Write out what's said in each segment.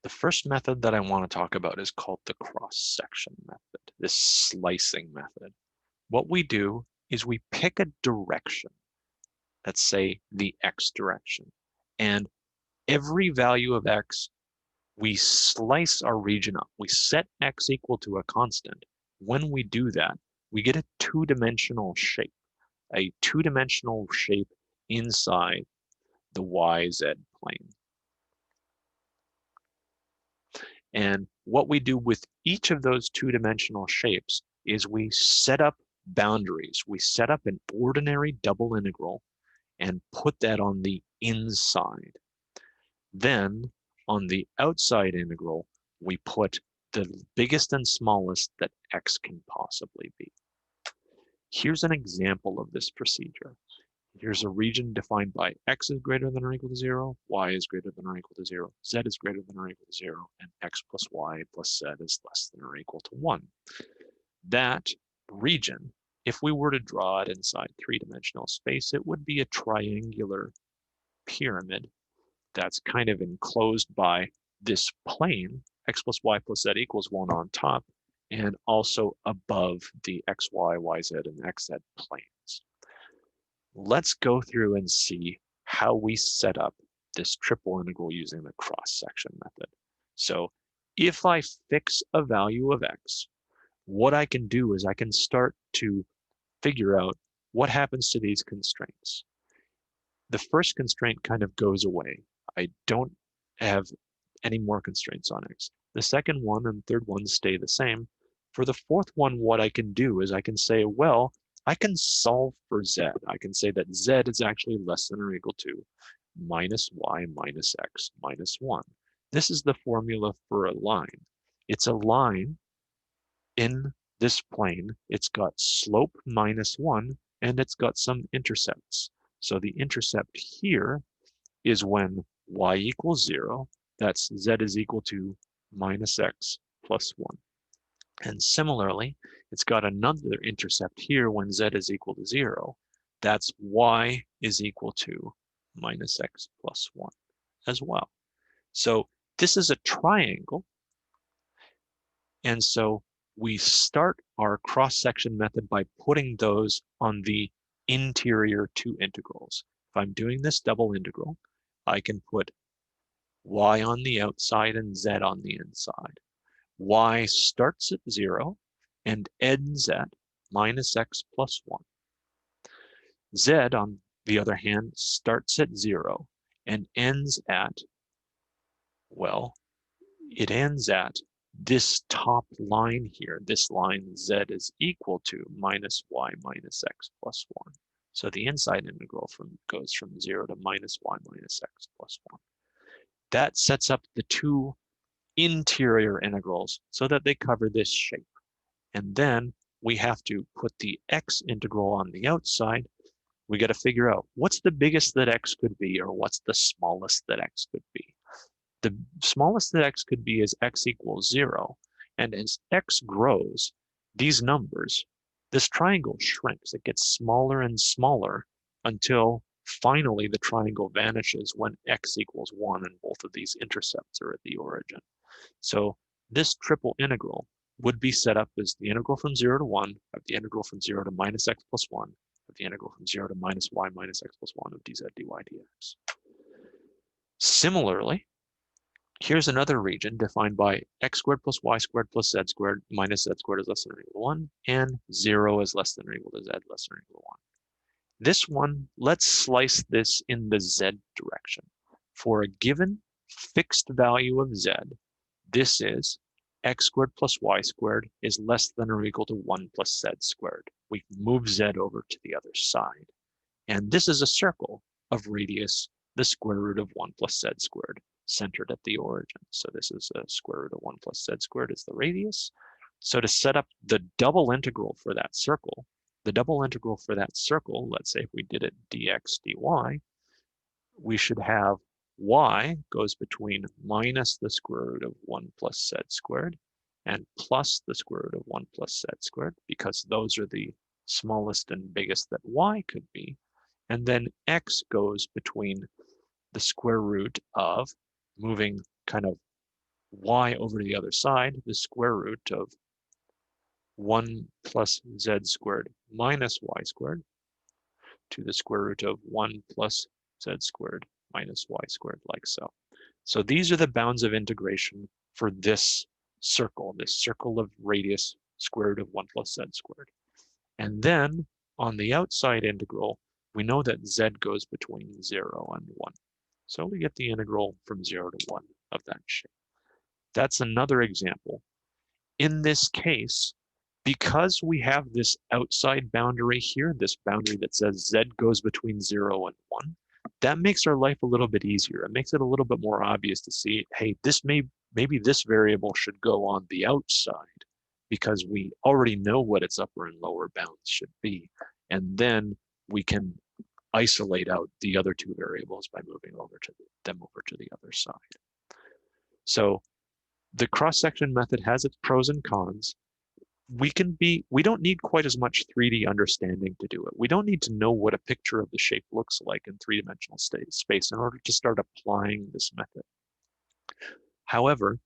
The first method that I want to talk about is called the cross-section method, this slicing method. What we do is we pick a direction, let's say the x direction, and every value of x, we slice our region up. We set x equal to a constant. When we do that, we get a two-dimensional shape inside the YZ plane. And what we do with each of those two-dimensional shapes is we set up boundaries. We set up an ordinary double integral and put that on the inside. Then on the outside integral, we put the biggest and smallest that x can possibly be. Here's an example of this procedure. Here's a region defined by x is greater than or equal to 0, y is greater than or equal to 0, z is greater than or equal to 0, and x plus y plus z is less than or equal to 1. That region, if we were to draw it inside three-dimensional space, it would be a triangular pyramid that's kind of enclosed by this plane, x plus y plus z equals 1 on top, and also above the xy, yz, and xz planes. Let's go through and see how we set up this triple integral using the cross-section method. So if I fix a value of x, what I can do is I can start to figure out what happens to these constraints. The first constraint kind of goes away. I don't have any more constraints on x. The second one and third one stay the same. For the fourth one, what I can do is I can say, well, I can solve for z. I can say that z is actually less than or equal to minus y minus x minus 1. This is the formula for a line. It's a line in this plane. It's got slope minus 1, and it's got some intercepts. So the intercept here is when y equals 0. That's z is equal to minus x plus 1. And similarly, it's got another intercept here when z is equal to 0. That's y is equal to minus x plus 1 as well. So this is a triangle. And so we start our cross-section method by putting those on the interior two integrals. If I'm doing this double integral, I can put y on the outside and z on the inside. Y starts at 0 and ends at minus x plus 1. Z, on the other hand, starts at 0 and ends at, well, it ends at this top line here. This line z is equal to minus y minus x plus 1. So the inside integral goes from 0 to minus y minus x plus 1. That sets up the two interior integrals so that they cover this shape. And then we have to put the x integral on the outside. We got to figure out what's the biggest that x could be, or what's the smallest that x could be. The smallest that x could be is x equals 0. And as x grows, these numbers, this triangle shrinks. It gets smaller and smaller until finally the triangle vanishes when x equals 1 and both of these intercepts are at the origin. So this triple integral would be set up as the integral from 0 to 1 of the integral from 0 to minus x plus 1 of the integral from 0 to minus y minus x plus 1 of dz dy dx. Similarly, here's another region defined by x squared plus y squared plus z squared minus z squared is less than or equal to 1, and 0 is less than or equal to z less than or equal to 1. This one, let's slice this in the z direction. For a given fixed value of z, this is x squared plus y squared is less than or equal to 1 plus z squared. We've moved z over to the other side. And this is a circle of radius, the square root of 1 plus z squared, centered at the origin. So this is a square root of 1 plus z squared is the radius. So to set up the double integral for that circle, let's say if we did it dx dy, we should have y goes between minus the square root of 1 plus z squared and plus the square root of 1 plus z squared, because those are the smallest and biggest that y could be. And then x goes between the square root of moving kind of y over to the other side, the square root of 1 plus z squared minus y squared to the square root of 1 plus z squared minus y squared, like so. So these are the bounds of integration for this circle of radius square root of 1 plus z squared. And then on the outside integral, we know that z goes between 0 and 1. So we get the integral from 0 to 1 of that shape. That's another example. In this case, because we have this outside boundary here, this boundary that says z goes between 0 and 1, that makes our life a little bit easier. It makes it a little bit more obvious to see, hey, maybe this variable should go on the outside because we already know what its upper and lower bounds should be. And then we can isolate out the other two variables by moving them over to the other side. So the cross-section method has its pros and cons. We don't need quite as much 3D understanding to do it. We don't need to know what a picture of the shape looks like in three-dimensional space in order to start applying this method. However,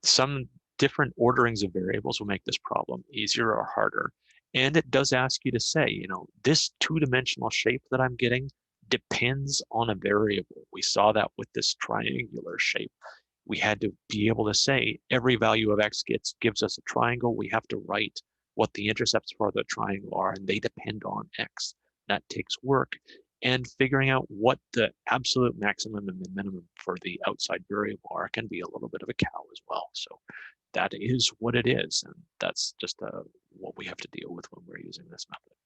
some different orderings of variables will make this problem easier or harder. And it does ask you to say, this two-dimensional shape that I'm getting depends on a variable. We saw that with this triangular shape. We had to be able to say every value of x gives us a triangle. We have to write what the intercepts for the triangle are, and they depend on x. That takes work. And figuring out what the absolute maximum and the minimum for the outside variable are can be a little bit of a cow as well. So that is what it is. And that's just what we have to deal with when we're using this method.